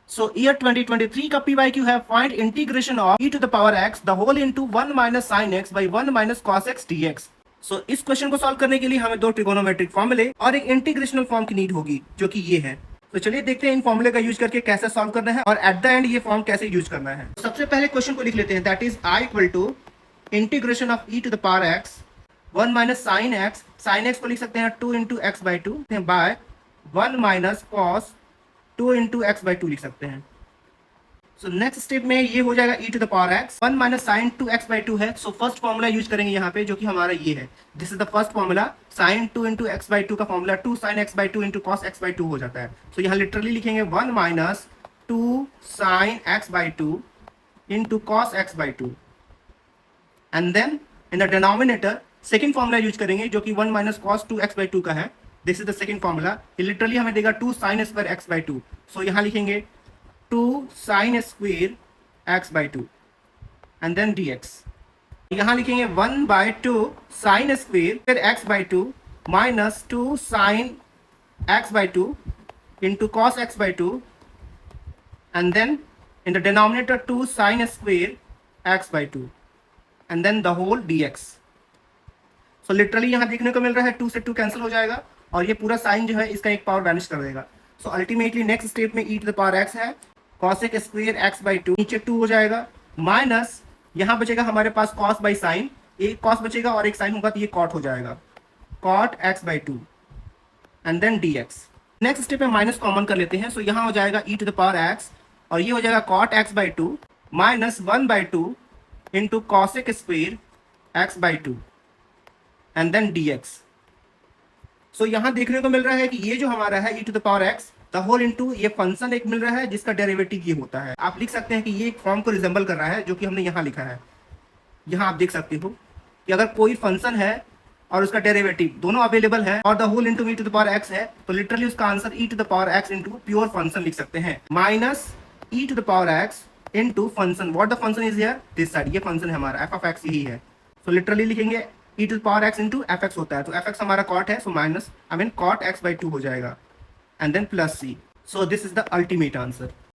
So year 2023 का PYQ है find integration of e to the power x the whole into 1 minus sin x by 1 minus cos x dx. So इस question को solve करने के लिए हमें दो ट्रिगोनोमेट्रिक फॉर्मूले और एक इंटीग्रेशनल फॉर्म की नीड होगी जो कि ये है। तो चलिए देखते हैं इन फॉर्मूले का यूज करके कैसे सॉल्व करना है और एट द एंड ये फॉर्म कैसे यूज करना है। सबसे पहले क्वेश्चन को लिख लेते हैं, that is i equal to integration of e to the power x 1 minus sine x, sine x को लिख सकते हैं 2 into x by two by 1 minus cos 2 into x by two लिख सकते हैं। सो नेक्स्ट स्टेप में ये हो जाएगा e to the power x 1 minus sine 2 x by two है। सो फर्स्ट फॉर्मूला यूज करेंगे यहाँ पे जो कि हमारा ये है, this is the first formula. Sine 2 into x by two का formula 2 sine x by two into cos x by two हो जाता है। सो यहाँ लिटरली लिखेंगे 1 minus 2 sine x by two into cos x by two and then in the denominator second formula use करेंगे जो कि 1 minus cos 2 x by two का है। This is the second formula. ये लिटरली हमें देगा 2 sine square x by two. So यहाँ लिखेंगे 2 sine square x by two and then dx। यहाँ लिखेंगे 1 by 2 sine square x by two minus 2 sine x by two into cos x by two and then in the denominator 2 sine square x by two and then the whole dx। So literally यहाँ देखने को मिल रहा है 2 से 2 cancel हो जाएगा और ये पूरा साइन जो है इसका एक पावर वैनिश कर देगा। सो अल्टीमेटली नेक्स्ट स्टेप में e to the power x है cosec square x by two, नीचे 2 हो जाएगा माइनस यहाँ बचेगा हमारे पास कॉस बाई साइन, एक कॉस बचेगा और एक साइन होगा तो ये कॉट हो जाएगा, cot x by two and then dx। Next step में माइनस कॉमन कर लेते हैं। सो यहाँ हो जाएगा e to the power x और ये हो जाएगा cot x by two minus 1 by two into cosec square x by two and then dx। So यहाँ देखने को मिल रहा है कि ये जो हमारा है e to the power x the whole into ये फंक्शन एक मिल रहा है जिसका डेरिवेटिव ये होता है। आप लिख सकते हैं कि ये एक फॉर्म को रिजेंबल कर रहा है जो कि हमने यहाँ लिखा है। यहाँ आप देख सकते हो कि अगर कोई फंक्शन है और उसका डेरिवेटिव दोनों अवेलेबल है और the whole into e to the power x है तो लिटरली उसका answer e to the power x into pure function लिख सकते हैं, minus e to the power x into function. What the function is here, this side ये function है हमारा f of x यही है। सो लिटरली लिखेंगे e to the power x into fx होता है तो fx हमारा cot है, so minus I mean cot x by two हो जाएगा and then plus c। So this is the ultimate answer.